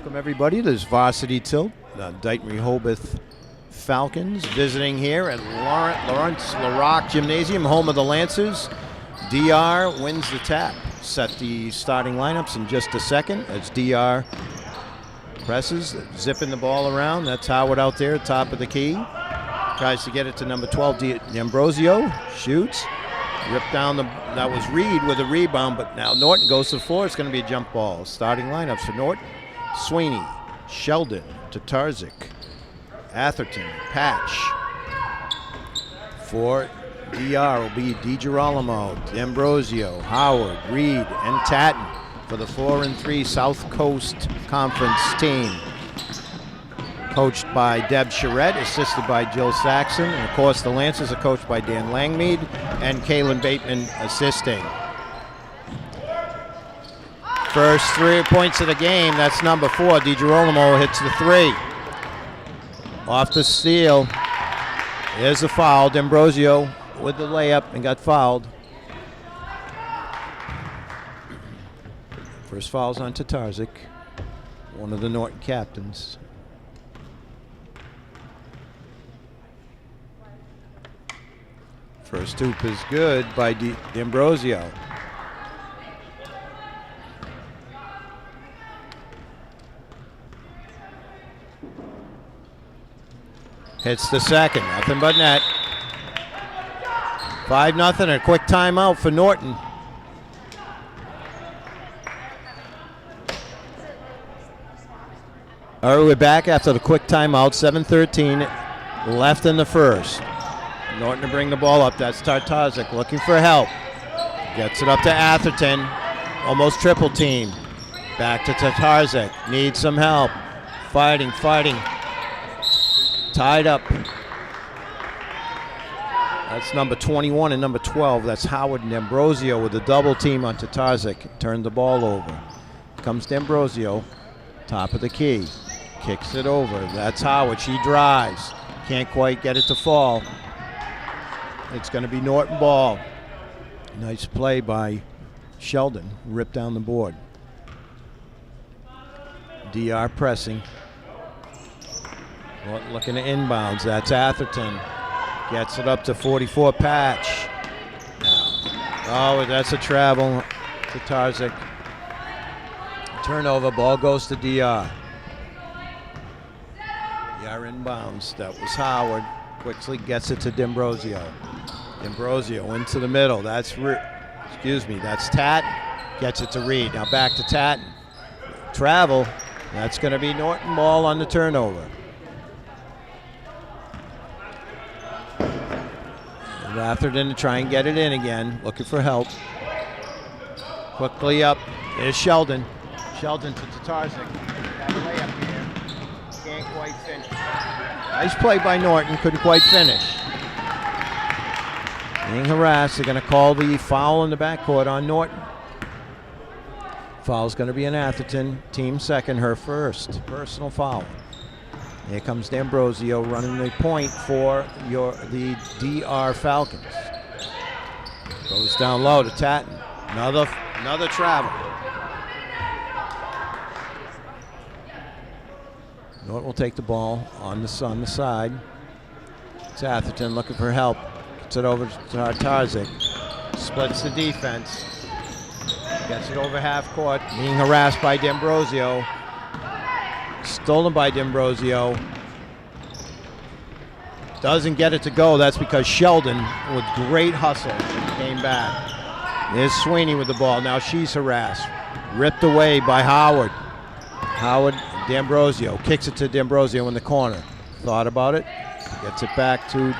Welcome everybody to this varsity tilt. Dighton Rehoboth Falcons visiting here at Lawrence LaRock Gymnasium, home of the Lancers. DR wins the tap. Set the starting lineups in just a second as DR presses, zipping the ball around. That's Howard out there, top of the key. Tries to get it to number 12, D'Ambrosio. Shoots. Ripped down that was Reed with a rebound, but now Norton goes to the floor. It's going to be a jump ball. Starting lineups for Norton: Sweeney, Sheldon, Tatarczyk, Atherton, Patch. For DR will be DiGirolamo, D'Ambrosio, Howard, Reed, and Tatton for the 4-3 South Coast Conference team. Coached by Deb Charette, assisted by Jill Saxon. And of course, the Lancers are coached by Dan Langmead and Kaylin Bateman assisting. First 3 points of the game, that's number 4. DiGirolamo hits the 3. Off the steal. There's a foul. D'Ambrosio with the layup and got fouled. First foul's on Tatarczyk, one of the Norton captains. First hoop is good by D'Ambrosio. Hits the second, nothing but net. 5-0, and a quick timeout for Norton. All right, we're back after the quick timeout. 7:13 left in the first. Norton to bring the ball up. That's Tatarczyk looking for help. Gets it up to Atherton. Almost triple team. Back to Tatarczyk. Needs some help. Fighting. Tied up. That's number 21 and number 12. That's Howard and D'Ambrosio with a double team on Tatarczyk. Turned the ball over. Comes D'Ambrosio. Top of the key. Kicks it over. That's Howard. She drives. Can't quite get it to fall. It's going to be Norton ball. Nice play by Sheldon. Ripped down the board. DR pressing. Norton looking to inbounds. That's Atherton. Gets it up to 44. Patch. Oh, that's a travel. Tatarczyk. Turnover. Ball goes to DR. DR inbounds. That was Howard. Quickly gets it to D'Ambrosio. D'Ambrosio into the middle. That's Tatton. Gets it to Reed. Now back to Tatton. Travel. That's going to be Norton ball on the turnover. And Atherton to try and get it in again. Looking for help. Quickly up. There's Sheldon. Sheldon to Tatarczyk. Got a layup here. Can't quite finish. Nice play by Norton. Couldn't quite finish. Being harassed. They're going to call the foul in the backcourt on Norton. Foul's going to be an Atherton. Team second, her first personal foul. Here comes D'Ambrosio running the point for the DR Falcons. Goes down low to Tatton. Another travel. Norton will take the ball on the side. It's Atherton looking for help. Gets it over to Tatarczyk. Splits the defense. Gets it over half court. Being harassed by D'Ambrosio. Stolen by D'Ambrosio. Doesn't get it to go. That's because Sheldon, with great hustle, came back. There's Sweeney with the ball. Now she's harassed. Ripped away by Howard. D'Ambrosio kicks it to D'Ambrosio in the corner. Thought about it. Gets it back to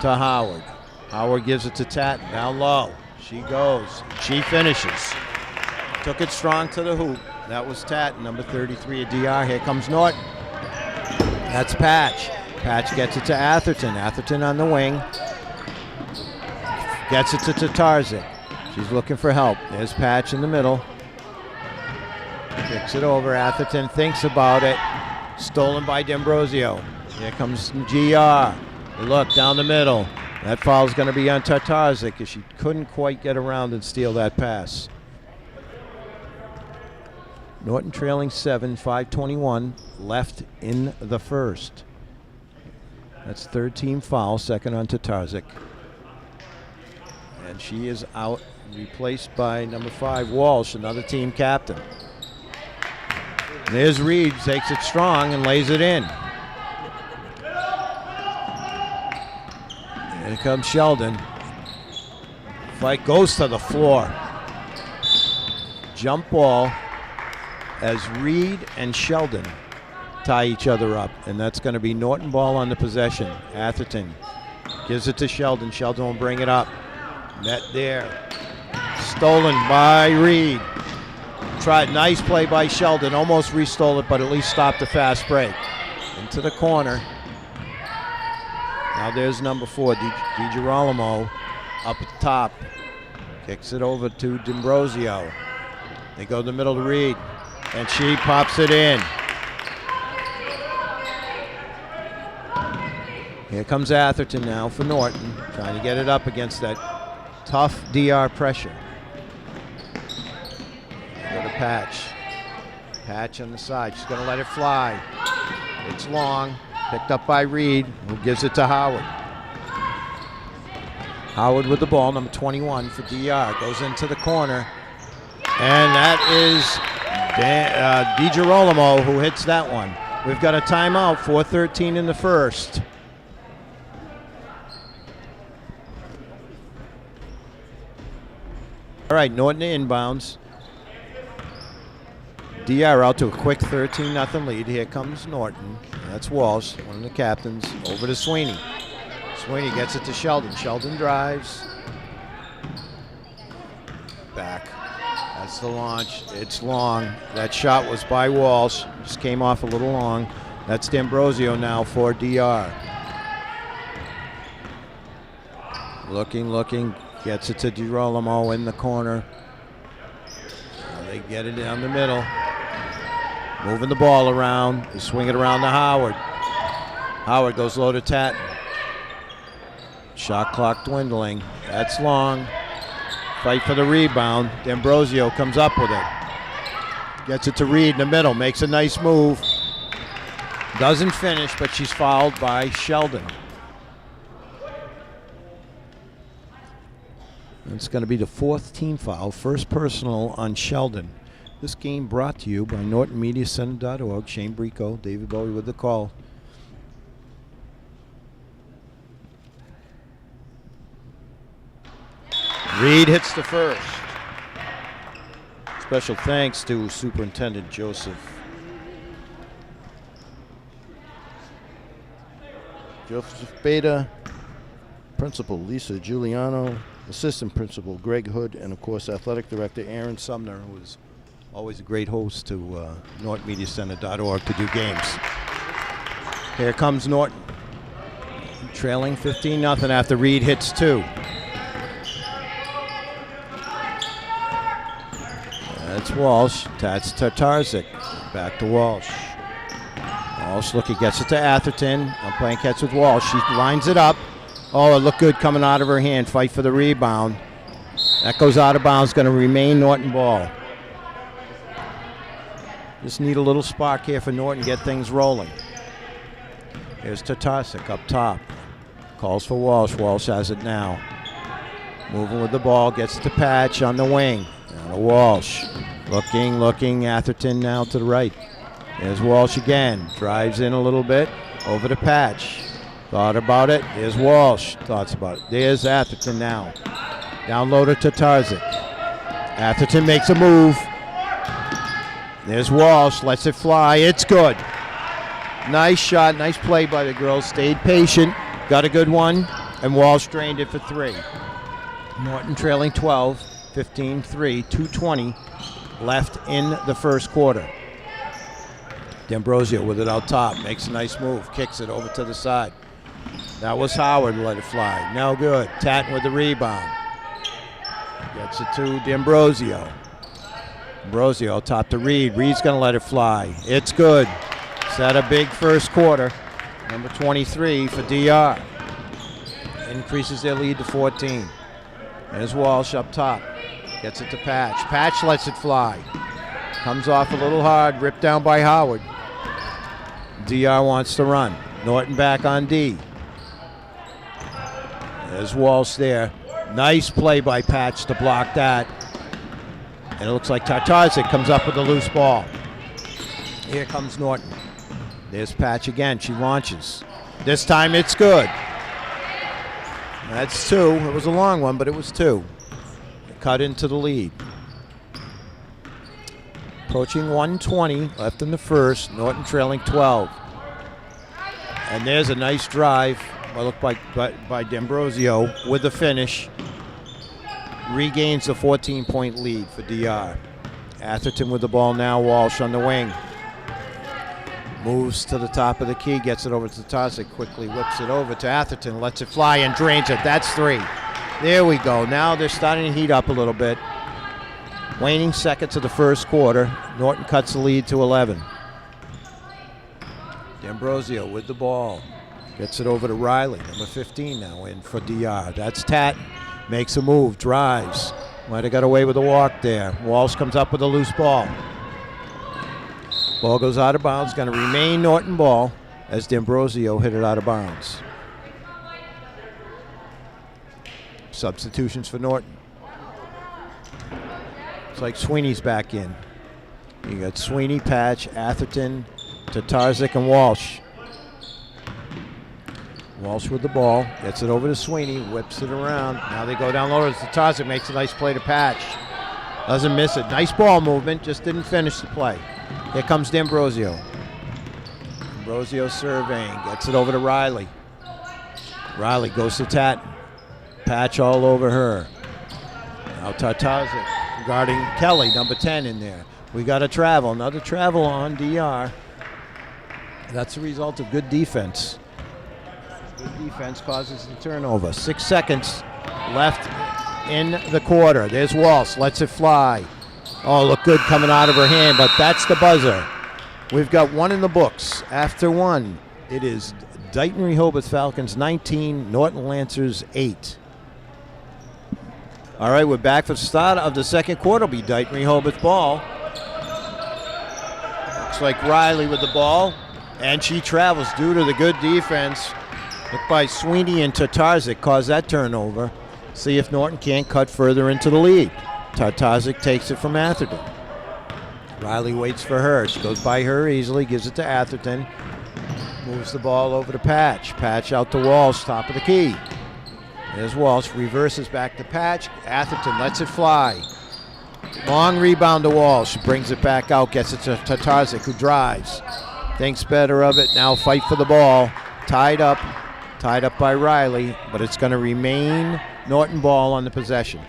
Howard. Howard gives it to Tatton. Down low. She goes. She finishes. Took it strong to the hoop. That was Tatton, number 33 of DR. Here comes Norton. That's Patch. Patch gets it to Atherton. Atherton on the wing. Gets it to Tatarczyk. She's looking for help. There's Patch in the middle. Kicks it over. Atherton thinks about it. Stolen by D'Ambrosio. Here comes GR. Look down the middle. That foul's going to be on Tatarczyk because she couldn't quite get around and steal that pass. Norton trailing 7, 5:21 left in the first. That's third team foul, second on Tatarczyk. And she is out, replaced by number 5, Walsh, another team captain. There's Reed, takes it strong and lays it in. Here comes Sheldon. Fight goes to the floor. Jump ball as Reed and Sheldon tie each other up, and that's going to be Norton ball on the possession. Atherton gives it to Sheldon. Sheldon will bring it up. Net there. Stolen by Reed. Nice play by Sheldon. Almost restole it, but at least stopped the fast break. Into the corner. Now there's number 4, DiGirolamo, up at the top. Kicks it over to D'Ambrosio. They go to the middle to Reed, and she pops it in. Here comes Atherton now for Norton, trying to get it up against that tough DR pressure. Go to Patch. Patch on the side. She's going to let it fly. It's long. Picked up by Reed, who gives it to Howard. Howard with the ball, number 21 for DR. Goes into the corner. And that is DiGirolamo who hits that one. We've got a timeout, 4:13 in the first. All right, Norton inbounds. DR out to a quick 13-0 lead. Here comes Norton. That's Walsh, one of the captains. Over to Sweeney. Sweeney gets it to Sheldon. Sheldon drives. Back. That's the launch. It's long. That shot was by Walsh. Just came off a little long. That's D'Ambrosio now for DR. Looking. Gets it to DiGirolamo in the corner. Now they get it down the middle. Moving the ball around. They swing it around to Howard. Howard goes low to Tatton. Shot clock dwindling. That's long. Fight for the rebound. D'Ambrosio comes up with it. Gets it to Reed in the middle. Makes a nice move. Doesn't finish, but she's fouled by Sheldon. It's going to be the 4th team foul. First personal on Sheldon. This game brought to you by NortonMediaCenter.org. Shane Brico, David Bowie with the call. Reed hits the first. Special thanks to Superintendent Joseph Beta, Principal Lisa Giuliano, Assistant Principal Greg Hood, and of course Athletic Director Aaron Sumner, who is always a great host to NortonMediaCenter.org to do games. Here comes Norton, trailing 15-0 after Reed hits 2. That's Walsh. That's Tatarczyk. Back to Walsh. Walsh looking, gets it to Atherton. I'm playing catch with Walsh. She lines it up. Oh, it looked good coming out of her hand. Fight for the rebound. That goes out of bounds. Going to remain Norton ball. Just need a little spark here for Norton. Get things rolling. Here's Tatarczyk up top. Calls for Walsh. Walsh has it now. Moving with the ball. Gets it to Patch on the wing. Now to Walsh. Looking. Atherton now to the right. There's Walsh again. Drives in a little bit. Over to Patch. Thought about it. There's Walsh. Thoughts about it. There's Atherton now. Down low to Tatarczyk. Atherton makes a move. There's Walsh. Lets it fly. It's good. Nice shot. Nice play by the girls. Stayed patient. Got a good one. And Walsh drained it for 3. Norton trailing 12. 15-3. 2:20 left in the first quarter. D'Ambrosio with it out top. Makes a nice move. Kicks it over to the side. That was Howard. Let it fly. No good. Tatton with the rebound. Gets it to D'Ambrosio. D'Ambrosio top to Reed. Reed's going to let it fly. It's good. Set a big first quarter. Number 23 for DR. Increases their lead to 14. There's Walsh up top. Gets it to Patch. Patch lets it fly. Comes off a little hard, ripped down by Howard. DR wants to run. Norton back on D. There's Walsh there. Nice play by Patch to block that. And it looks like Tartarzik comes up with a loose ball. Here comes Norton. There's Patch again. She launches. This time it's good. That's 2. It was a long one, but it was 2. Cut into the lead. Approaching 120 left in the first. Norton trailing 12. And there's a nice drive. Well, looked by D'Ambrosio with the finish. Regains the 14-point lead for DR. Atherton with the ball now. Walsh on the wing. Moves to the top of the key, gets it over to Tarzik, quickly whips it over to Atherton, lets it fly and drains it. That's 3. There we go. Now they're starting to heat up a little bit. Waning seconds of the first quarter. Norton cuts the lead to 11. D'Ambrosio with the ball. Gets it over to Riley, number 15 now in for DR. That's Tat. Makes a move, drives. Might have got away with a walk there. Walsh comes up with a loose ball. Ball goes out of bounds. Going to remain Norton ball as D'Ambrosio hit it out of bounds. Substitutions for Norton. It's like Sweeney's back in. You got Sweeney, Patch, Atherton, Tartarzik, and Walsh. Walsh with the ball, gets it over to Sweeney, whips it around. Now they go down low. Tartarzik makes a nice play to Patch. Doesn't miss it. Nice ball movement, just didn't finish the play. Here comes D'Ambrosio. D'Ambrosio surveying, gets it over to Riley. Riley goes to Tat. Patch all over her. Now Tartarzik guarding Kelly, number 10 in there. We got a travel, another travel on DR. That's a result of good defense. Good defense causes the turnover. 6 seconds left in the quarter. There's Walsh, lets it fly. Oh, look good coming out of her hand, but that's the buzzer. We've got 1 in the books. After 1, it is Dighton Rehoboth Falcons 19, Norton Lancers 8. All right, we're back for the start of the second quarter. It'll be Dighton Rehoboth ball. Looks like Riley with the ball, and she travels due to the good defense. Look by Sweeney and Tartarzik caused that turnover. See if Norton can't cut further into the lead. Tartarzik takes it from Atherton. Riley waits for her. She goes by her easily, gives it to Atherton. Moves the ball over to Patch. Patch out to Walsh, top of the key. There's Walsh, reverses back to Patch. Atherton lets it fly. Long rebound to Walsh. Brings it back out, gets it to Tartarzik, who drives. Thinks better of it. Now fight for the ball. Tied up by Riley, but it's going to remain Norton ball on the possession.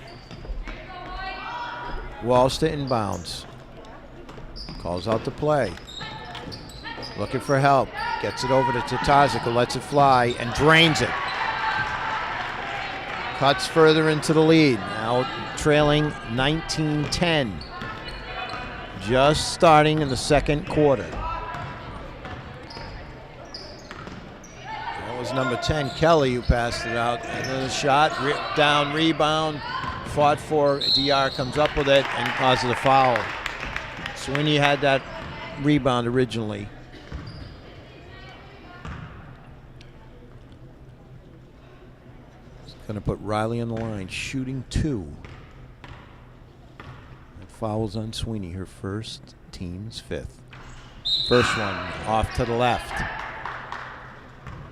Walsh to inbounds. Calls out the play. Looking for help. Gets it over to Tartarzik, who lets it fly and drains it. Cuts further into the lead. Now trailing 19-10. Just starting in the second quarter. That was number 10, Kelly, who passed it out. And then a shot, ripped down, rebound. Fought for, DR comes up with it and causes a foul. Sweeney had that rebound originally. Going to put Riley on the line, shooting 2. That foul's on Sweeney, her first, team's 5th. First one off to the left.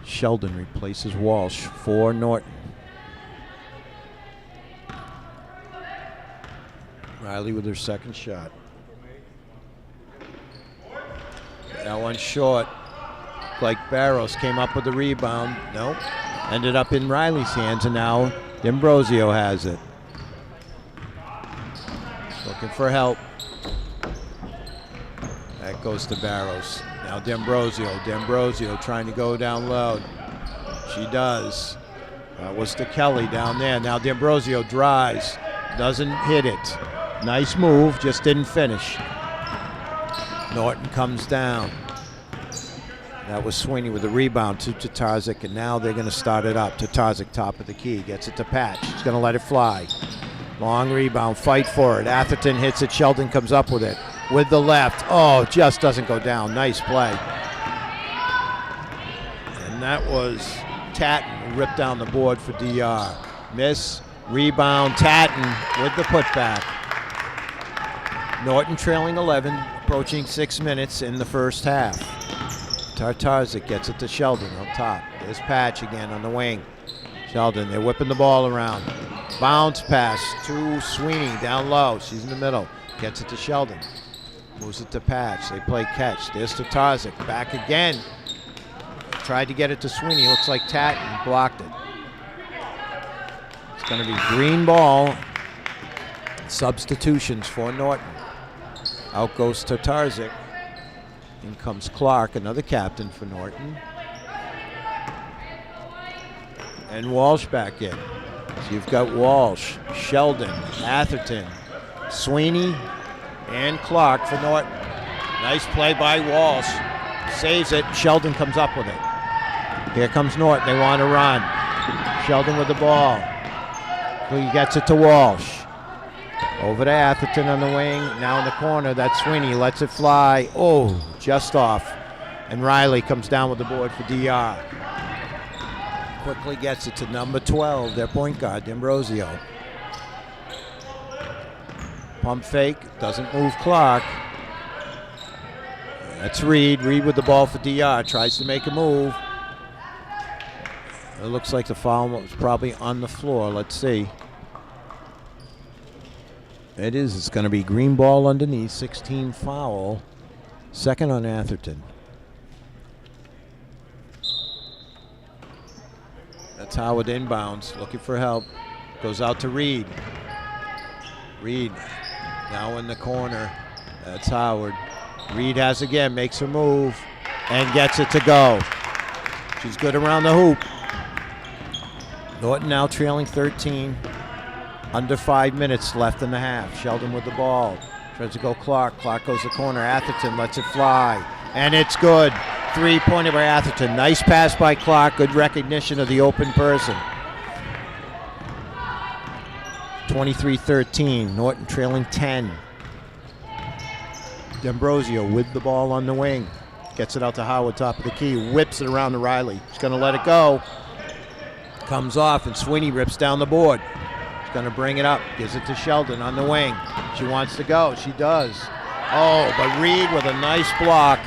Sheldon replaces Walsh for Norton. Riley with her second shot. That one short. Like Barrows came up with the rebound. Nope. Ended up in Riley's hands, and now D'Ambrosio has it. Looking for help. That goes to Barrows. Now D'Ambrosio trying to go down low. She does. That was to Kelly down there. Now D'Ambrosio drives. Doesn't hit it. Nice move, just didn't finish. Norton comes down. That was Sweeney with the rebound to Tarzik, and now they're going to start it up. Tarzik, top of the key, gets it to Patch. He's going to let it fly. Long rebound, fight for it. Atherton hits it, Sheldon comes up with it. with the left. Oh, just doesn't go down. Nice play. And that was Tatton who ripped down the board for DR. Miss, rebound, Tatton with the putback. Norton trailing 11, approaching 6 minutes in the first half. Tartarzik gets it to Sheldon up top. There's Patch again on the wing. Sheldon, they're whipping the ball around. Bounce pass to Sweeney down low. She's in the middle. Gets it to Sheldon. Moves it to Patch. They play catch. There's Tartarzik. Back again. Tried to get it to Sweeney. Looks like Tatton blocked it. It's going to be green ball. Substitutions for Norton. Out goes Tartarzik. In comes Clark, another captain for Norton. And Walsh back in. So you've got Walsh, Sheldon, Atherton, Sweeney, and Clark for Norton. Nice play by Walsh. Saves it. Sheldon comes up with it. Here comes Norton. They want to run. Sheldon with the ball. He gets it to Walsh. Over to Atherton on the wing. Now in the corner. That's Sweeney. Lets it fly. Oh, just off. And Riley comes down with the board for DR. Quickly gets it to number 12, their point guard, D'Ambrosio. Pump fake, doesn't move Clark. That's Reed. Reed with the ball for DR, tries to make a move. It looks like the foul was probably on the floor. Let's see. It is. It's going to be green ball underneath, 16 foul. Second on Atherton. That's Howard inbounds, looking for help. Goes out to Reed. Reed now in the corner. That's Howard. Reed has again, makes a move, and gets it to go. She's good around the hoop. Norton now trailing 13. Under 5 minutes left in the half. Sheldon with the ball. Tries to go Clark. Clark goes to the corner. Atherton lets it fly. And it's good. Three-pointer by Atherton. Nice pass by Clark. Good recognition of the open person. 23-13. Norton trailing 10. D'Ambrosio with the ball on the wing. Gets it out to Howard, top of the key. Whips it around to Riley. She's going to let it go. Comes off, and Sweeney rips down the board. She's going to bring it up. Gives it to Sheldon on the wing. She wants to go. She does. Oh, but Reed with a nice block.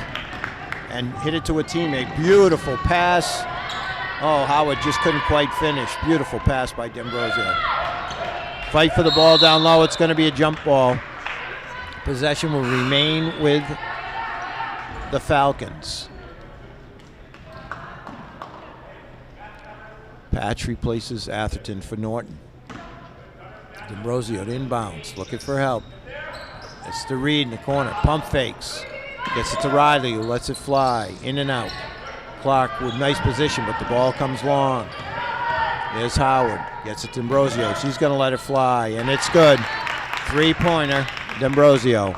And hit it to a teammate. Beautiful pass. Oh, Howard just couldn't quite finish. Beautiful pass by D'Ambrosio. Fight for the ball down low. It's going to be a jump ball. Possession will remain with the Falcons. Patch replaces Atherton for Norton. D'Ambrosio at inbounds, looking for help. It's to Reed in the corner. Pump fakes. Gets it to Riley, who lets it fly. In and out. Clark with nice position, but the ball comes long. There's Howard. Gets it to D'Ambrosio. She's going to let it fly, and it's good. Three-pointer, D'Ambrosio.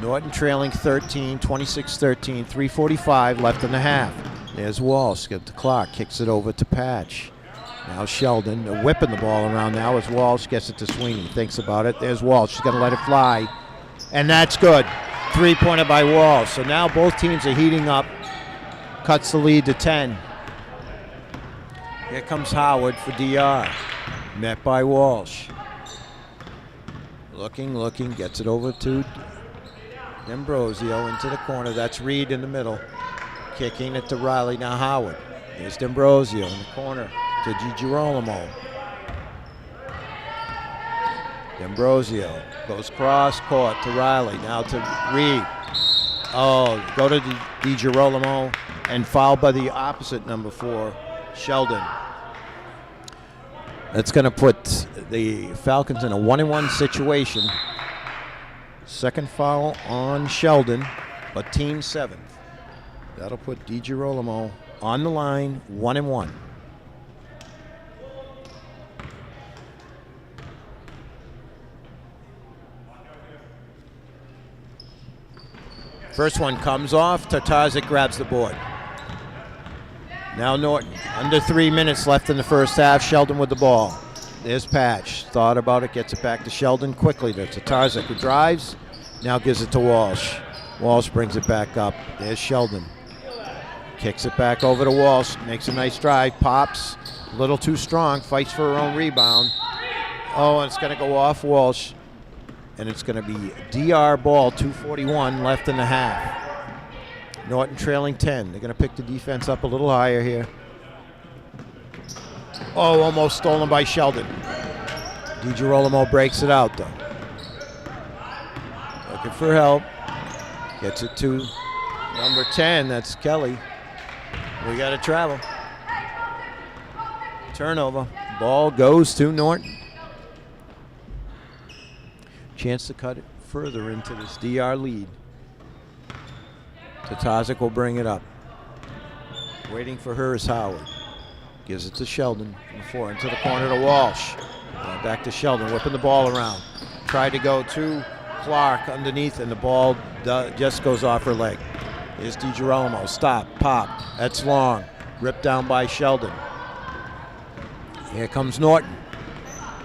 Norton trailing 13, 26-13, 3:45 left in the half. There's Walsh. Get to Clark. Kicks it over to Patch. Now Sheldon. They're whipping the ball around now as Walsh gets it to Sweeney. Thinks about it. There's Walsh. She's going to let it fly. And that's good. Three-pointer by Walsh. So now both teams are heating up. Cuts the lead to 10. Here comes Howard for DR. Met by Walsh. Looking, gets it over to D'Ambrosio into the corner. That's Reed in the middle. Kicking it to Riley. Now Howard. Here's D'Ambrosio in the corner to DiGirolamo. D'Ambrosio goes cross court to Riley. Now to Reed. Oh, go to DiGirolamo and foul by the opposite number 4, Sheldon. That's going to put the Falcons in a 1-1 situation. Second foul on Sheldon, but team 7th. That'll put DiGirolamo on the line, 1-1. First one comes off. Tartarzik grabs the board. Now Norton. Under 3 minutes left in the first half. Sheldon with the ball. There's Patch. Thought about it, gets it back to Sheldon quickly. To Tatarzik, who drives. Now gives it to Walsh. Walsh brings it back up. There's Sheldon. Kicks it back over to Walsh. Makes a nice drive. Pops. A little too strong. Fights for her own rebound. Oh, and it's going to go off Walsh. And it's going to be DR ball. 2:41 left in the half. Norton trailing 10. They're going to pick the defense up a little higher here. Oh, almost stolen by Sheldon. DiGirolamo breaks it out, though. Looking for help. Gets it to number 10. That's Kelly. We got to travel. Turnover. Ball goes to Norton. Chance to cut it further into this DR lead. Tatarzik will bring it up. Waiting for her is Howard. Gives it to Sheldon from the floor into the corner to Walsh. Back to Sheldon, whipping the ball around. Tried to go to Clark underneath, and the ball just goes off her leg. Here's DiGirolamo. Stop, pop. That's long. Ripped down by Sheldon. Here comes Norton.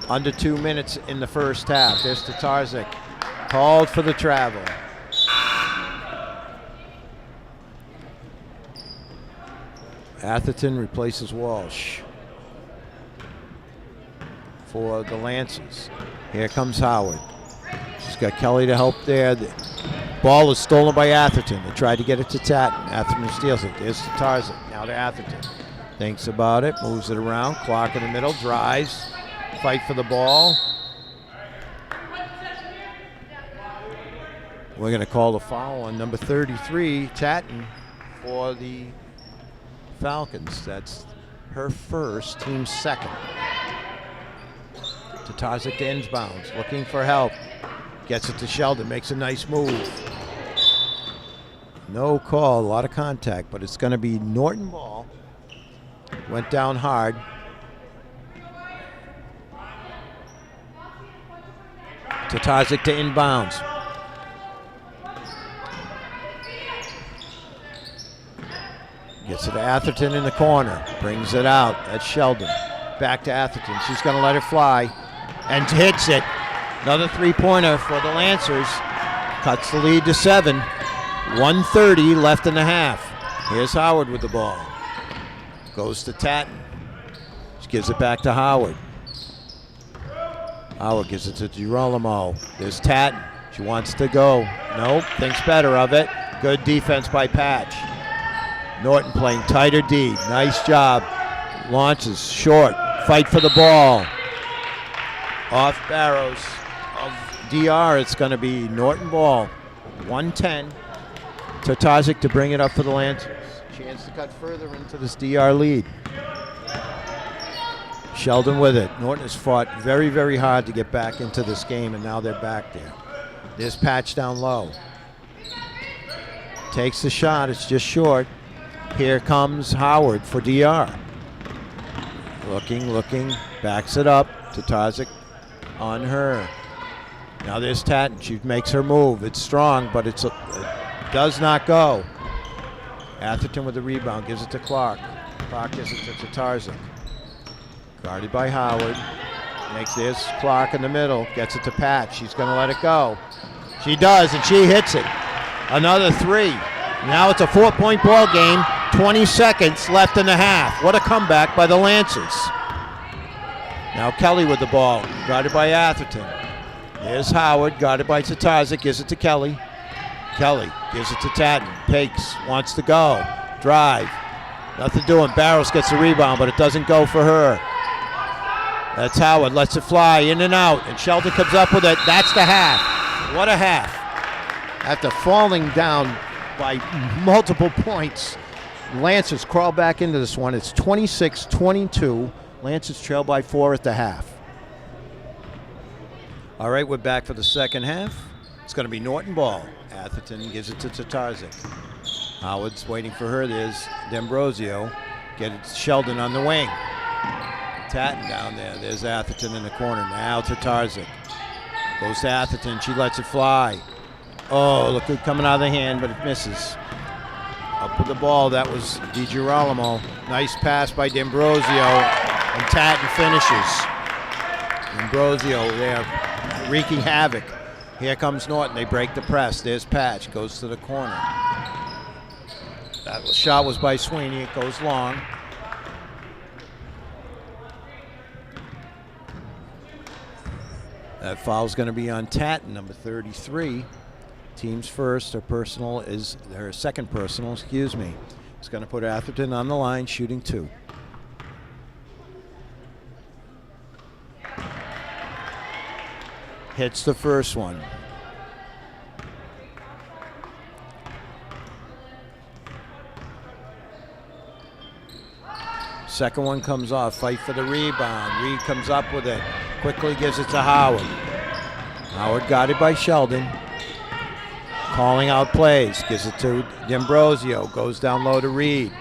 Under 2 minutes in the first half. There's Tatarzik. Called for the travel. Atherton replaces Walsh for the Lancers. Here comes Howard. She's got Kelly to help there. The ball is stolen by Atherton. They tried to get it to Tatton. Atherton steals it. There's Tatarzik. Now to Atherton. Thinks about it. Moves it around. Clark in the middle. Drives. Fight for the ball. We're going to call the foul on number 33, Tatton, for the Falcons. That's her first, team second. Tatarzik to inbounds, looking for help. Gets it to Sheldon, makes a nice move. No call, a lot of contact, but it's going to be Norton ball. Went down hard. Tatarzik to inbounds. Gets it to Atherton in the corner. Brings it out. That's Sheldon. Back to Atherton. She's going to let it fly. And hits it. Another three-pointer for the Lancers. Cuts the lead to 7. 1:30 left in the half. Here's Howard with the ball. Goes to Tatton. She gives it back to Howard. Howard gives it to Girolamo. There's Tatton. She wants to go. Nope. Thinks better of it. Good defense by Patch. Norton playing tighter D. Nice job. Launches short. Fight for the ball. Off Barrows of DR. It's going to be Norton ball. 1:10. Tatarzik to bring it up for the Lancers. Chance to cut further into this DR lead. Sheldon with it. Norton has fought very, very hard to get back into this game, and now they're back there. There's Patch down low. Takes the shot. It's just short. Here comes Howard for DR. Looking, backs it up. Tatarzik on her. Now there's Tatton. She makes her move. It's strong, but it does not go. Atherton with the rebound. Gives it to Clark. Clark gives it to Tatarzik. Guarded by Howard. There's Clark in the middle. Gets it to Patch. She's going to let it go. She does, and she hits it. Another 3. Now it's a 4-point ball game. 20 seconds left in the half. What a comeback by the Lancers. Now Kelly with the ball, guarded by Atherton. There's Howard, guarded by Tatarzik, gives it to Kelly. Kelly gives it to Tatton. Pakes, wants to go. Drive. Nothing doing. Barrows gets the rebound, but it doesn't go for her. That's Howard, lets it fly in and out, and Sheldon comes up with it. That's the half. What a half. After falling down by multiple points, Lancers crawl back into this one. It's 26-22. Lancers trail by 4 at the half. All right, we're back for the second half. It's going to be Norton ball. Atherton gives it to Tatarzik. Howard's waiting for her. There's D'Ambrosio. Get it to Sheldon on the wing. Tatton down there. There's Atherton in the corner. Now Tatarzik. Goes to Atherton. She lets it fly. Oh, look good coming out of the hand, but it misses. Up with the ball. That was DiGirolamo. Nice pass by D'Ambrosio. And Tatton finishes. Ambrosio there wreaking havoc. Here comes Norton. They break the press. There's Patch. Goes to the corner. That shot was by Sweeney. It goes long. That foul's going to be on Tatton, number 33. Team's first. Her second personal, excuse me. It's going to put Atherton on the line, shooting 2. Hits the first one. Second one comes off. Fight for the rebound. Reed comes up with it. Quickly gives it to Howard. Howard guarded by Sheldon. Calling out plays. Gives it to D'Ambrosio. Goes down low to Reed.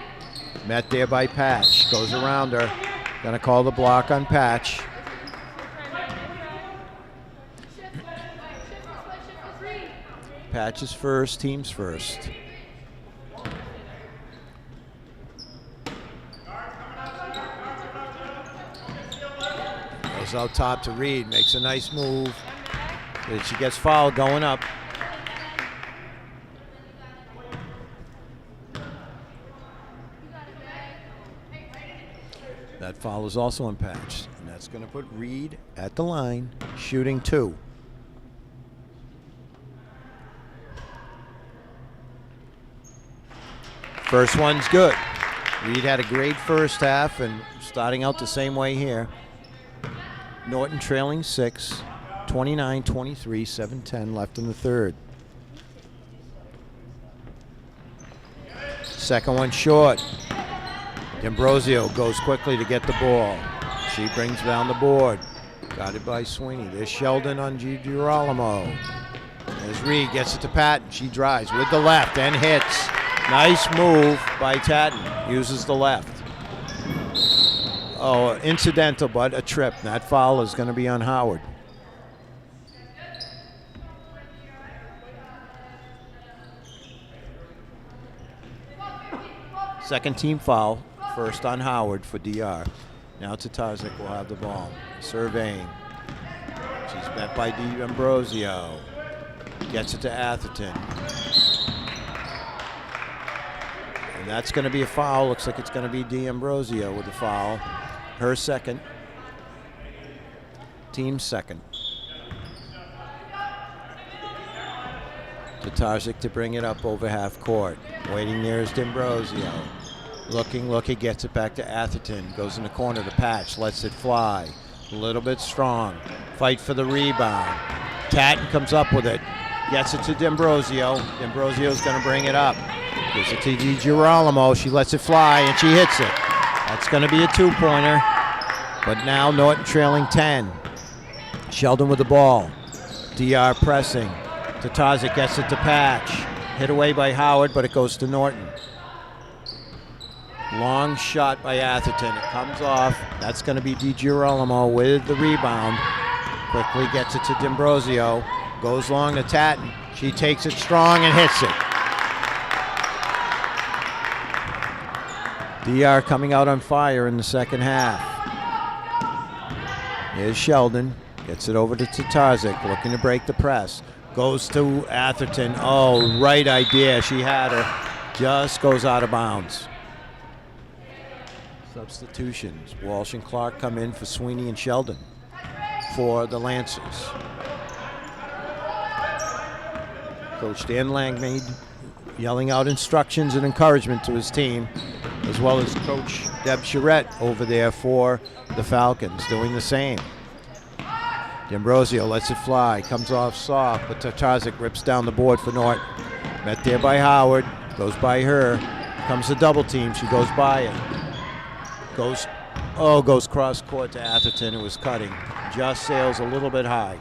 Met there by Patch. Goes around her. Gonna call the block on Patch. Patch is first. Team's first. Goes out top to Reed, makes a nice move. She gets fouled going up. That foul is also on Patch, and that's going to put Reed at the line, shooting 2. First one's good. Reed had a great first half and starting out the same way here. Norton trailing 6, 29-23, 7:10 left in the third. Second one short. D'Ambrosio goes quickly to get the ball. She brings down the board. Guarded by Sweeney. There's Sheldon on Girolamo. As Reed gets it to Patton. She drives with the left and hits. Nice move by Tatton. Uses the left. Oh, incidental, but a trip. That foul is going to be on Howard. Second team foul. First on Howard for DR. Now Tatarczyk will have the ball. Surveying. She's met by D'Ambrosio. Gets it to Atherton. And that's going to be a foul. Looks like it's going to be D'Ambrosio with the foul. Her second. Team second. Tatarczyk to bring it up over half court. Waiting there is D'Ambrosio. Looking, gets it back to Atherton. Goes in the corner to Patch, lets it fly. A little bit strong. Fight for the rebound. Tatton comes up with it. Gets it to D'Ambrosio. D'Ambrosio's going to bring it up. Gives it to Girolamo. She lets it fly, and she hits it. That's going to be a 2-pointer. But now Norton trailing 10. Sheldon with the ball. DR pressing. Tatarczyk gets it to Patch. Hit away by Howard, but it goes to Norton. Long shot by Atherton. It comes off. That's going to be Girolamo with the rebound. Quickly gets it to D'Ambrosio. Goes long to Tatton. She takes it strong and hits it. DR coming out on fire in the second half. Here's Sheldon. Gets it over to Tatarczyk. Looking to break the press. Goes to Atherton. Oh, right idea. She had her. Just goes out of bounds. Substitutions. Walsh and Clark come in for Sweeney and Sheldon for the Lancers. Coach Dan Langmaid yelling out instructions and encouragement to his team, as well as Coach Deb Charette over there for the Falcons doing the same. D'Ambrosio lets it fly, comes off soft, but Tatarczyk rips down the board for Norton. Met there by Howard, goes by her, comes the double team, she goes by it. Goes cross court to Atherton, who was cutting. Just sails a little bit high.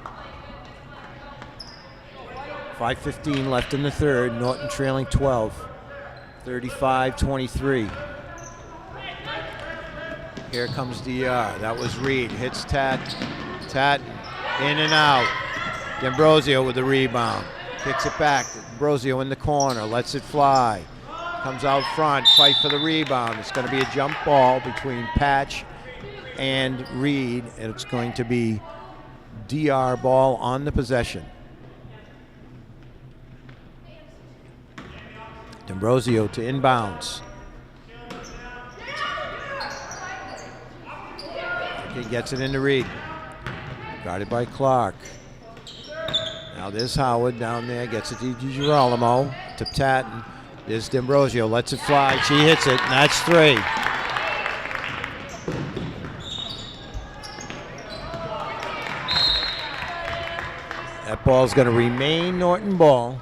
5:15 left in the third. Norton trailing 12. 35-23. Here comes DR. That was Reed. Hits Tatton. In and out. D'Ambrosio with the rebound. Kicks it back. D'Ambrosio in the corner. Lets it fly. Comes out front, fight for the rebound. It's going to be a jump ball between Patch and Reed, and it's going to be DR ball on the possession. D'Ambrosio to inbounds. He gets it into Reed. Guarded by Clark. Now there's Howard down there. Gets it to DiGirolamo. To Tatton. There's D'Ambrosio. Lets it fly. She hits it. And that's 3. That ball's going to remain Norton ball.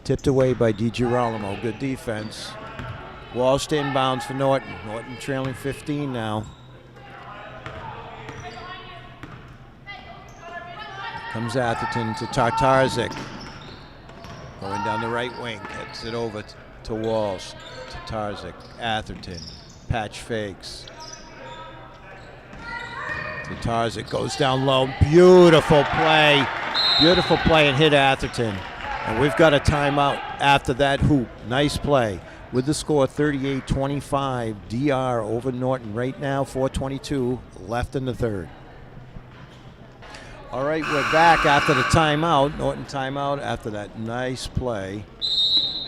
Tipped away by DiGirolamo. Good defense. Walsh to inbounds for Norton. Norton trailing 15 now. Comes Atherton to Tartarzik. Going down the right wing. Gets it over to Walsh. To Tarzik. Atherton. Patch fakes. To Tarzik. Goes down low. Beautiful play. Beautiful play and hit Atherton. And we've got a timeout after that hoop. Nice play. With the score 38-25, DR over Norton right now, 4:22 left in the third. All right, we're back after the timeout. Norton timeout after that nice play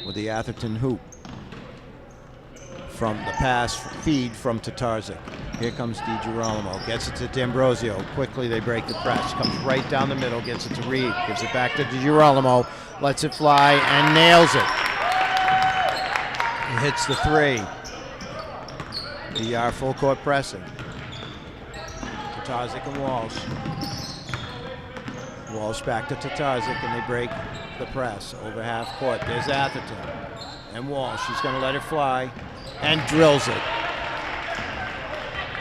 with the Atherton hoop. From the pass feed from Tartarzik. Here comes DiGirolamo. Gets it to D'Ambrosio. Quickly they break the press. Comes right down the middle. Gets it to Reed. Gives it back to DiGirolamo. Lets it fly and nails it. He hits the 3. DR full court pressing. Tartarzik and Walsh. Walsh back to Tartarzik and they break the press over half court. There's Atherton and Walsh. He's going to let it fly and drills it.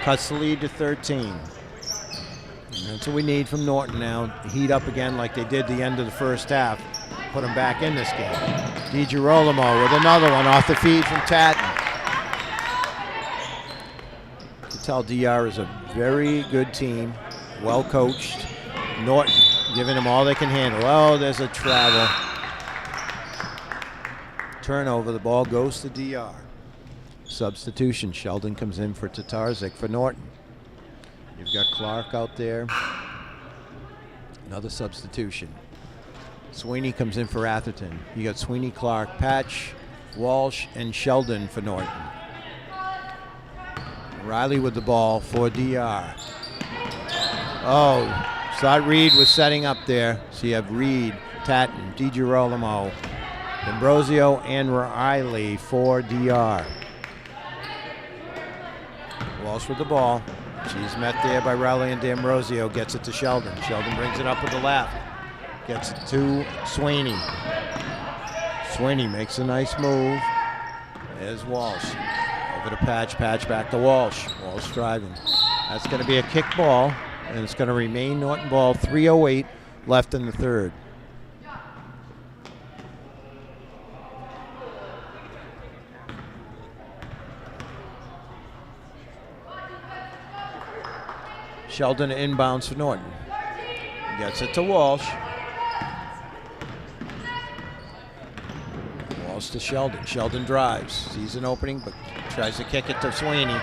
Cuts the lead to 13. And that's what we need from Norton now. Heat up again like they did the end of the first half. Put him back in this game. DiGirolamo with another one off the feed from Tatton. You can tell DR is a very good team, well coached. Norton giving them all they can handle. Oh, there's a travel. Turnover, the ball goes to DR. Substitution, Sheldon comes in for Tartarzik for Norton. You've got Clark out there. Another substitution. Sweeney comes in for Atherton. You got Sweeney, Clark, Patch, Walsh, and Sheldon for Norton. Riley with the ball for DR. Oh, thought Reed was setting up there. So you have Reed, Tatton, DiGirolamo, D'Ambrosio, and Riley for DR. Walsh with the ball. She's met there by Riley and D'Ambrosio. Gets it to Sheldon. Sheldon brings it up with the left. Gets it to Sweeney. Sweeney makes a nice move. There's Walsh. Over to Patch. Patch back to Walsh. Walsh driving. That's going to be a kick ball, and it's going to remain Norton ball. 3:08 left in the third. Sheldon inbounds for Norton. Gets it to Walsh. Walsh to Sheldon. Sheldon drives. Sees an opening, but tries to kick it to Sweeney.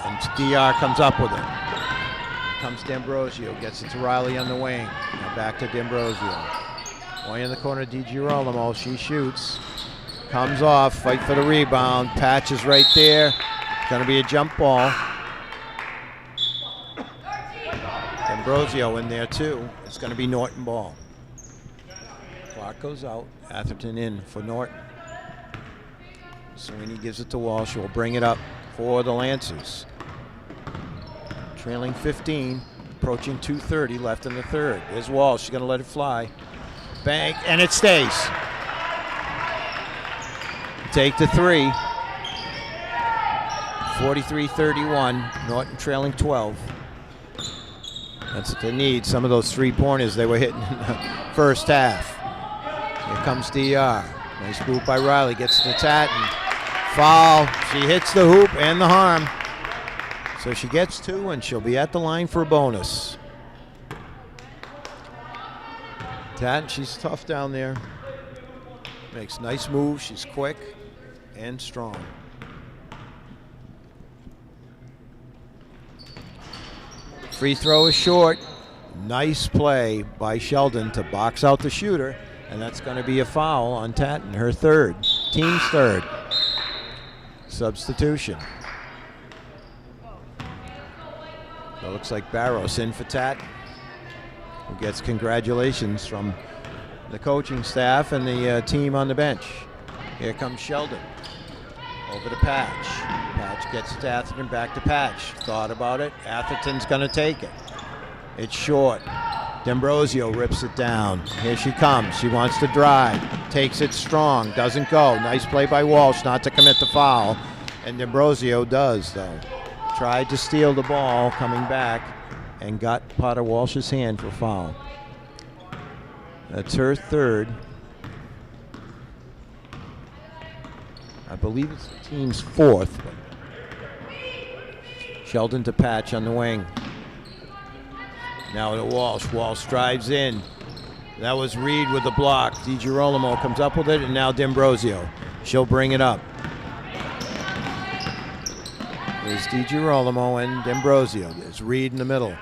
And DR comes up with it. Here comes D'Ambrosio. Gets it to Riley on the wing. Now back to D'Ambrosio. Way in the corner, DiGirolamo. She shoots. Comes off. Fight for the rebound. Patch is right there. Going to be a jump ball. D'Ambrosio in there too. It's going to be Norton ball. Clark goes out. Atherton in for Norton. Sweeney gives it to Walsh. Will bring it up for the Lancers. Trailing 15, approaching 2:30 left in the third. There's Walsh. She's going to let it fly. Bang, and it stays. Take the 3. 43-31. Norton trailing 12. That's what they need. Some of those 3-pointers they were hitting in the first half. Here comes DR. Nice move by Riley. Gets to Tatton. Foul. She hits the hoop and the harm. So she gets 2, and she'll be at the line for a bonus. Tatton, she's tough down there. Makes nice moves. She's quick and strong. free throw is short. Nice play by Sheldon to box out the shooter, and that's going to be a foul on Tatton, her third, team's third. Substitution. So it looks like Barros in for Tatton, who gets congratulations from the coaching staff and the team on the bench. Here comes Sheldon. Over to Patch. Patch gets it to Atherton, back to Patch. Thought about it. Atherton's going to take it. It's short. D'Ambrosio rips it down. Here she comes. She wants to drive. Takes it strong. Doesn't go. Nice play by Walsh not to commit the foul. And D'Ambrosio does, though. Tried to steal the ball coming back and got Potter Walsh's hand for foul. That's her third. I believe it's the team's fourth. Sheldon to Patch on the wing. Now to Walsh. Walsh drives in. That was Reed with the block. DiGirolamo comes up with it, and now D'Ambrosio. She'll bring it up. There's DiGirolamo and D'Ambrosio. There's Reed in the middle.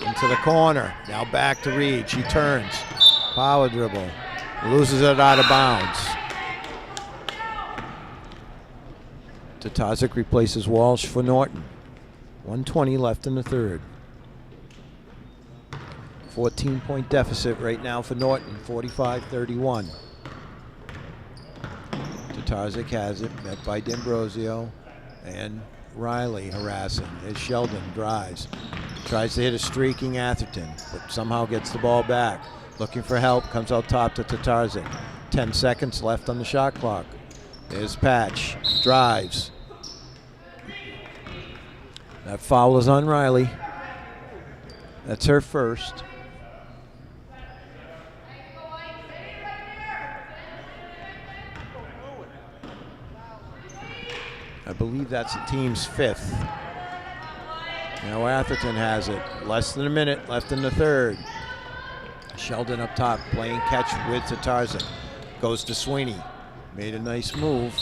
Into the corner. Now back to Reed. She turns. Power dribble. Loses it out of bounds. Tatarczyk replaces Walsh for Norton. 1:20 left in the third. 14-point deficit right now for Norton, 45-31. Tatarczyk has it, met by D'Ambrosio and Riley harassing as Sheldon drives. Tries to hit a streaking Atherton, but somehow gets the ball back. Looking for help, comes out top to Tatarczyk. 10 seconds left on the shot clock. There's Patch, drives. That foul is on Riley. That's her first. I believe that's the team's fifth. Now Atherton has it. Less than a minute left in the third. Sheldon up top playing catch with Tatarczyk. Goes to Sweeney. Made a nice move.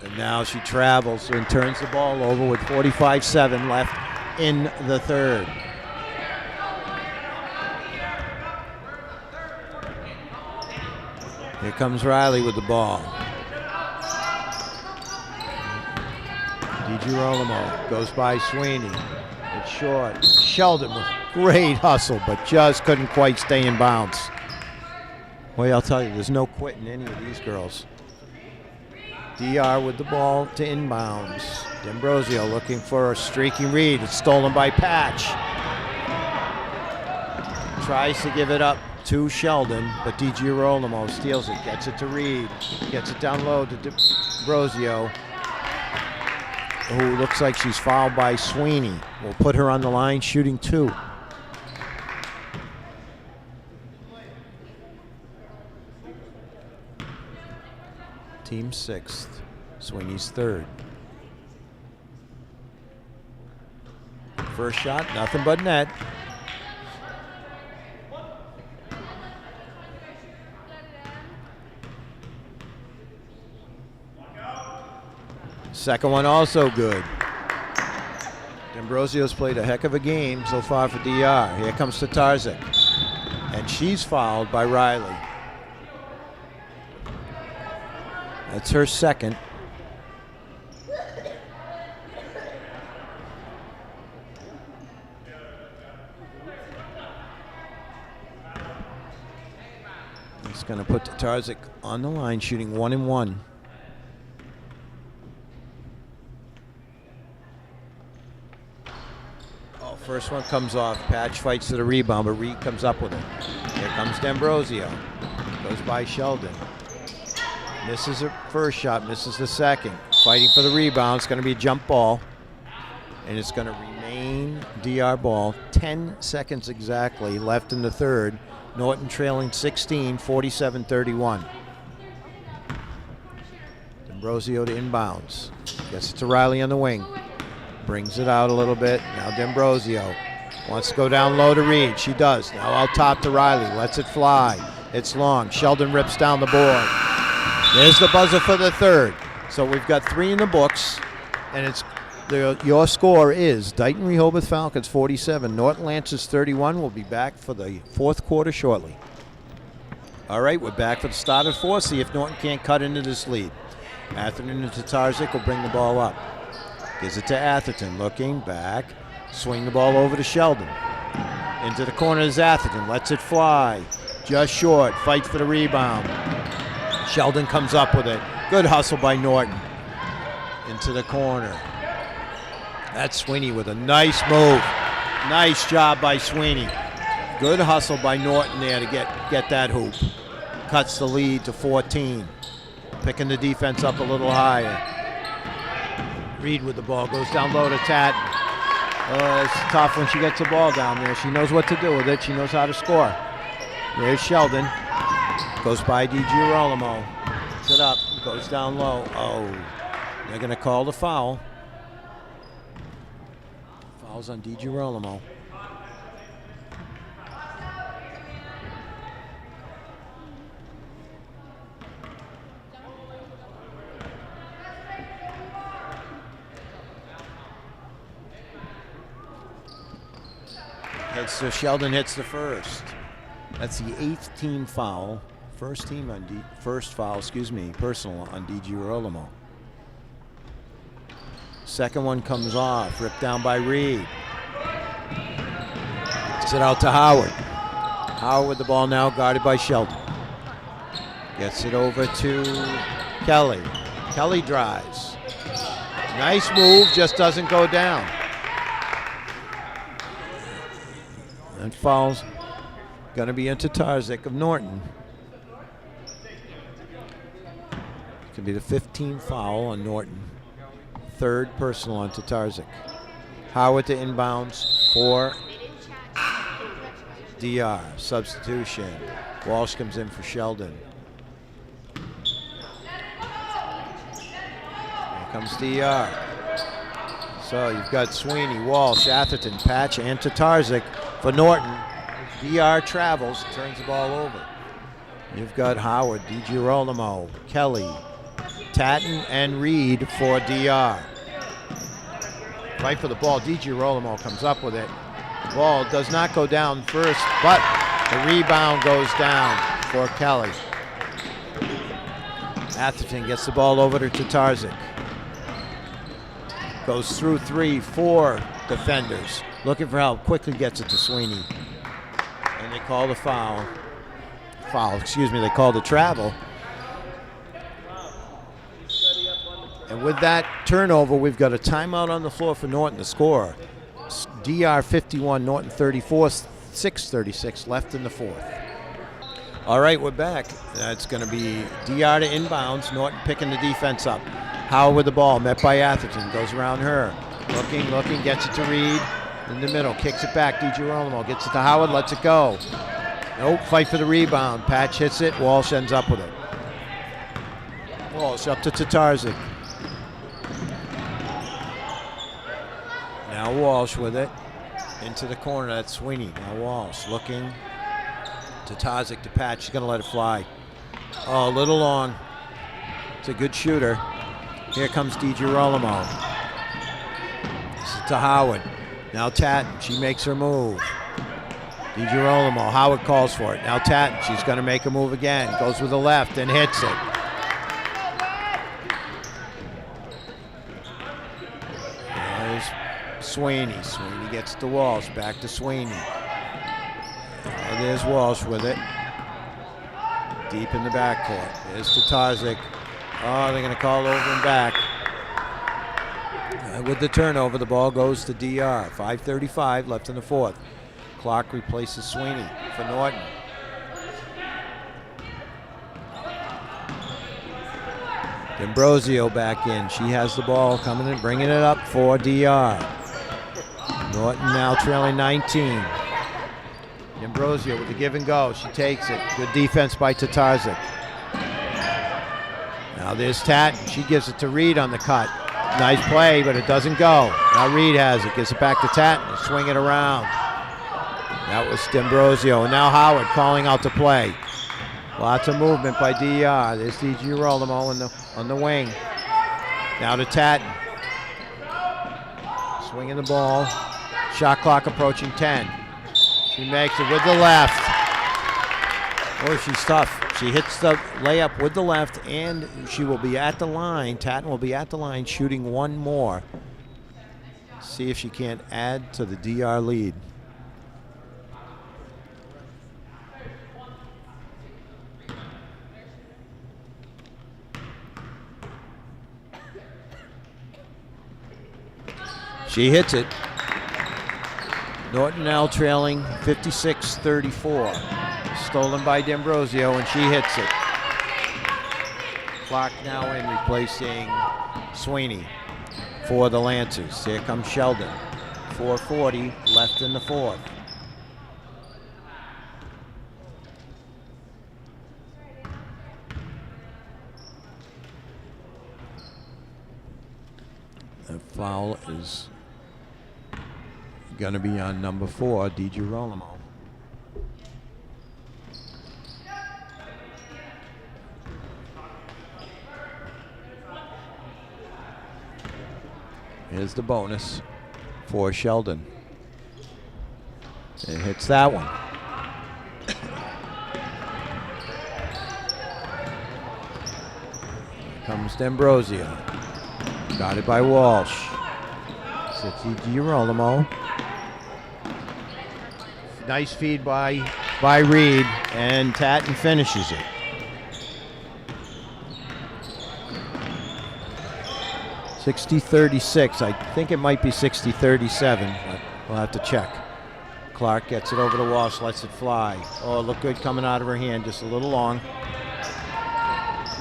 And now she travels and turns the ball over with 45-7 left in the third. Here comes Riley with the ball. DiGirolamo goes by Sweeney. It's short. Sheldon with great hustle, but just couldn't quite stay in bounds. Well, I'll tell you, there's no quitting any of these girls. DR with the ball to inbounds. D'Ambrosio looking for a streaking Reed. It's stolen by Patch. Tries to give it up to Sheldon, but DiGirolamo steals it, gets it to Reed, gets it down low to D'Ambrosio, who looks like she's fouled by Sweeney. Will put her on the line shooting two. Team sixth, Sweeney's third. First shot, nothing but net. Second one also good. D'Ambrosio's played a heck of a game so far for DR. Here comes Tatarczyk. And she's fouled by Riley. That's her second. It's going to put Tatarczyk on the line shooting 1-1. First one comes off. Patch fights to the rebound, but Reed comes up with it. Here comes D'Ambrosio. Goes by Sheldon. Misses her first shot, misses the second. Fighting for the rebound. It's going to be a jump ball. And it's going to remain DR ball. 10 seconds exactly left in the third. Norton trailing 16, 47-31. D'Ambrosio to inbounds. Gets it to Riley on the wing. Brings it out a little bit. Now D'Ambrosio wants to go down low to Reed. She does. Now out top to Riley. Lets it fly. It's long. Sheldon rips down the board. There's the buzzer for the third. So we've got 3 in the books, and it's Your score is Dighton Rehoboth Falcons 47, Norton Lancers 31. We'll be back for the fourth quarter shortly. All right, we're back for the start of fourth. See if Norton can't cut into this lead. Atherton and Tatarczyk will bring the ball up. Gives it to Atherton, looking back. Swing the ball over to Sheldon. Into the corner is Atherton, lets it fly. Just short, fight for the rebound. Sheldon comes up with it. Good hustle by Norton. Into the corner. That's Sweeney with a nice move. Nice job by Sweeney. Good hustle by Norton there to get that hoop. Cuts the lead to 14. Picking the defense up a little higher. Reed with the ball, goes down low to Tatton. Oh, it's tough when she gets the ball down there. She knows what to do with it. She knows how to score. There's Sheldon. Goes by DiGirolamo. Puts it up, goes down low. Oh, they're going to call the foul. Foul's on DiGirolamo. So Sheldon hits the first. That's the 8th team foul. First foul, personal on DiGirolamo. Second one comes off, ripped down by Reed. Gets it out to Howard. Howard with the ball now, guarded by Sheldon. Gets it over to Kelly. Kelly drives. Nice move, just doesn't go down. And foul's going to be into Tatarczyk of Norton. It's going to be the 15th foul on Norton. Third personal on Tatarczyk. Howard to inbounds for DR. Substitution. Walsh comes in for Sheldon. Here comes DR. So you've got Sweeney, Walsh, Atherton, Patch, and Tatarczyk for Norton. DR travels, turns the ball over. You've got Howard, DiGirolamo, Kelly, Tatton, and Reed for DR. Fight for the ball. DiGirolamo comes up with it. The ball does not go down first, but the rebound goes down for Kelly. Atherton gets the ball over to Tatarczyk. Goes through 3-4 defenders. Looking for help, quickly gets it to Sweeney. And they call the foul. They call the travel. And with that turnover, we've got a timeout on the floor for Norton to score. DR 51, Norton 34, 6:36 left in the fourth. All right, we're back. It's going to be DR to inbounds. Norton picking the defense up. Howard with the ball, met by Atherton, goes around her. Looking, gets it to Reed. In the middle, kicks it back. DiGirolamo gets it to Howard, lets it go. Nope, fight for the rebound. Patch hits it, Walsh ends up with it. Walsh up to Tatarczyk. Now Walsh with it. Into the corner, that's Sweeney. Now Walsh looking. Tatarczyk to Patch, she's going to let it fly. Oh, a little long. It's a good shooter. Here comes DiGirolamo. This is to Howard. Now Tatton, she makes her move. DiGirolamo, Howard calls for it. Now Tatton, she's going to make a move again. Goes with the left and hits it. There's Sweeney. Sweeney gets to Walsh. Back to Sweeney. There's Walsh with it. Deep in the backcourt. There's Tatarczyk. Oh, they're going to call over and back. With the turnover, the ball goes to DR. 5:35 left in the fourth. Clark replaces Sweeney for Norton. D'Ambrosio back in. She has the ball coming in, bringing it up for DR. Norton now trailing 19. D'Ambrosio with the give and go. She takes it. Good defense by Tatarczyk. Now there's Tatton. She gives it to Reed on the cut. Nice play, but it doesn't go. Now Reed has it. Gives it back to Tatton. Swing it around. That was D'Ambrosio. And now Howard calling out to play. Lots of movement by DR. There's DiGirolamo on the wing. Now to Tatton. Swinging the ball. Shot clock approaching 10. She makes it with the left. Oh, she's tough. She hits the layup with the left, and she will be at the line. Tatton will be at the line shooting one more. See if she can't add to the DR lead. She hits it. Norton now trailing 56-34. Stolen by D'Ambrosio, and she hits it. Clock now in, replacing Sweeney for the Lancers. Here comes Sheldon. 4:40 left in the fourth. The foul is going to be on number 4, DiGirolamo. Here's the bonus for Sheldon. It hits that one. Here comes D'Ambrosio. Got it by Walsh. It's DiGirolamo. Nice feed by Reed, and Tatton finishes it. (60-36). I think it might be 60-37, but we'll have to check. Clark gets it over to Walsh, lets it fly. Oh, it looked good coming out of her hand, just a little long.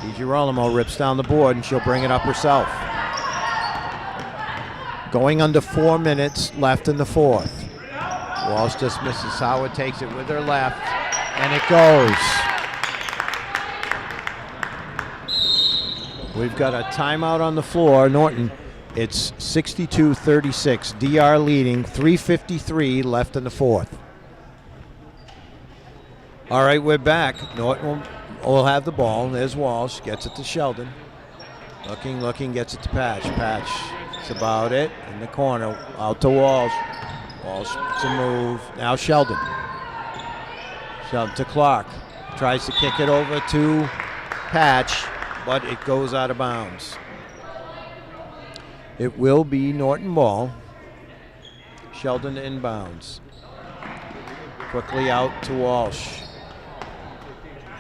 DiGirolamo rips down the board, and she'll bring it up herself. Going under 4 minutes left in the fourth. Walsh just misses. Howard takes it with her left, and it goes. We've got a timeout on the floor. Norton, it's 62-36. DR leading, 3:53 left in the fourth. All right, we're back. Norton will have the ball. There's Walsh, gets it to Sheldon. Looking, gets it to Patch. Patch, that's about it. In the corner, out to Walsh. Walsh to move. Now Sheldon. Sheldon to Clark. Tries to kick it over to Patch, but it goes out of bounds. It will be Norton ball. Sheldon inbounds. Quickly out to Walsh.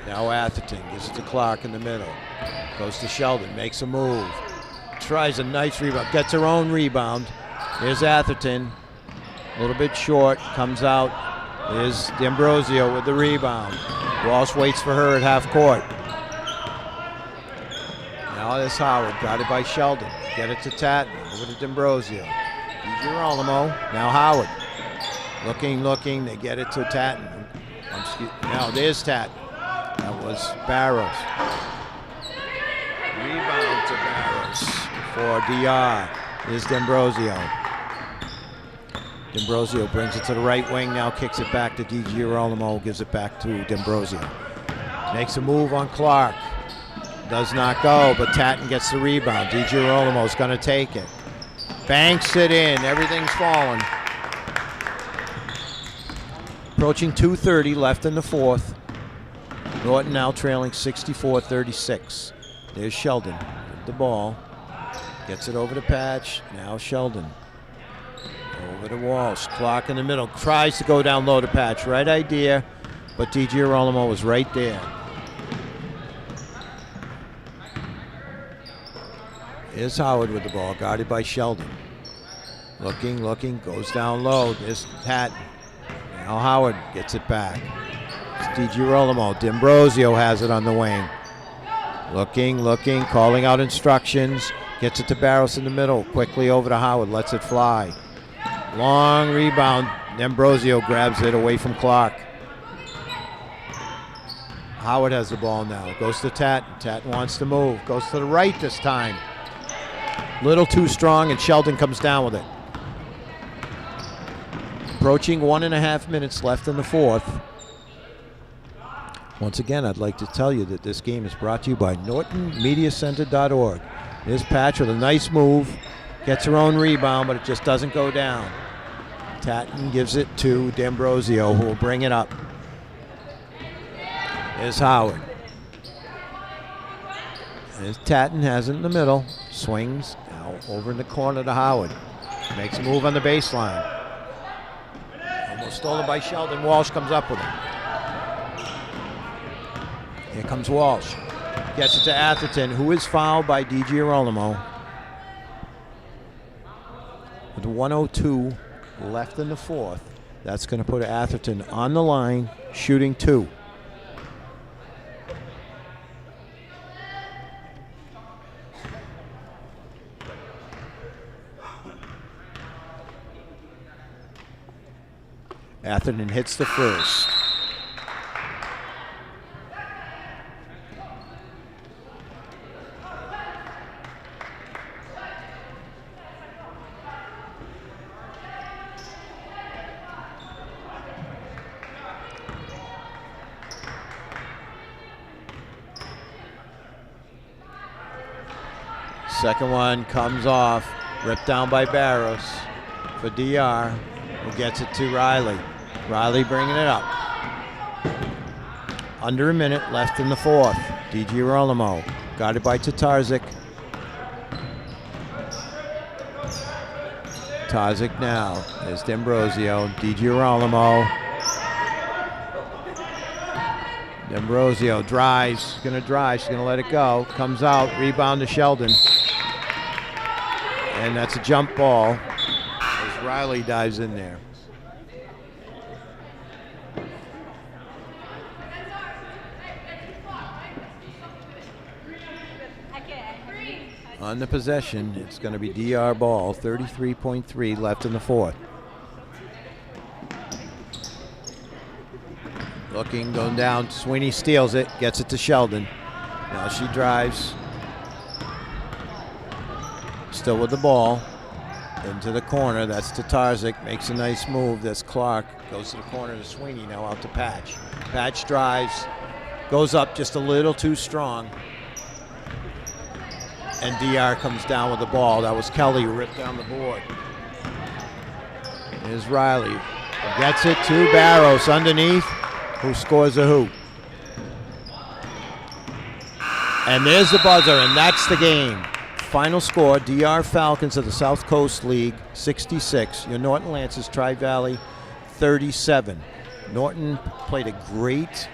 Now Atherton gives it to Clark in the middle. Goes to Sheldon, makes a move. Tries a nice rebound, gets her own rebound. Here's Atherton. A little bit short, comes out. There's D'Ambrosio with the rebound. Walsh waits for her at half court. Now there's Howard, got it by Sheldon. Get it to Tatton, over to D'Ambrosio. DiGirolamo, now Howard. Looking, they get it to Tatton. Now there's Tatton. That was Barrows. Rebound to Barrows for DR. Here's D'Ambrosio. D'Ambrosio brings it to the right wing, now kicks it back to DiGirolamo, gives it back to D'Ambrosio. Makes a move on Clark. Does not go, but Tatton gets the rebound. DiGirolamo's going to take it. Banks it in. Everything's falling. Approaching 2:30 left in the fourth. Norton now trailing 64-36. There's Sheldon with the ball. Gets it over to Patch. Now Sheldon. Over to Walsh. Clark in the middle. Tries to go down low to Patch. Right idea, but DiGirolamo was right there. Here's Howard with the ball, guarded by Sheldon. Looking, goes down low. There's Tatton. Now Howard gets it back. It's DiGirolamo. D'Ambrosio has it on the wing. Looking, calling out instructions. Gets it to Barros in the middle. Quickly over to Howard, lets it fly. Long rebound. D'Ambrosio grabs it away from Clark. Howard has the ball now. Goes to Tatton. Tatton wants to move. Goes to the right this time. Little too strong, and Sheldon comes down with it. Approaching 1.5 minutes left in the fourth. Once again, I'd like to tell you that this game is brought to you by NortonMediaCenter.org. Here's Patch with a nice move. Gets her own rebound, but it just doesn't go down. Tatton gives it to D'Ambrosio, who will bring it up. There's Howard. There's Tatton, has it in the middle. Swings now over in the corner to Howard. Makes a move on the baseline. Almost stolen by Sheldon. Walsh comes up with it. Here comes Walsh. Gets it to Atherton, who is fouled by DiGirolamo. With 1:02 left in the fourth, that's going to put Atherton on the line, shooting 2. Atherton hits the first. Second one comes off, ripped down by Barros for DR, who gets it to Riley. Riley bringing it up. Under a minute left in the fourth. DiGirolamo got it by Tatarzik. Tatarzik now. There's D'Ambrosio. DiGirolamo. D'Ambrosio drives. Gonna drive. She's gonna let it go. Comes out. Rebound to Sheldon. And that's a jump ball as Riley dives in there. On the possession, it's going to be DR ball, 33.3 left in the fourth. Looking, going down, Sweeney steals it, gets it to Sheldon. Now she drives. Still with the ball, into the corner, that's Tatarzik, makes a nice move, that's Clark, goes to the corner to Sweeney, now out to Patch. Patch drives, goes up just a little too strong, and DR comes down with the ball. That was Kelly who ripped down the board. Here's Riley, gets it to Barros underneath, who scores a hoop. And there's the buzzer, and that's the game. Final score, DR Falcons of the South Coast League, 66. Your Norton Lancers, Tri-Valley, 37. Norton played a great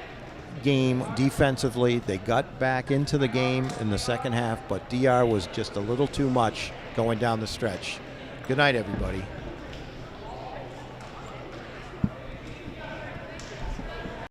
game defensively. They got back into the game in the second half, but DR was just a little too much going down the stretch. Good night, everybody.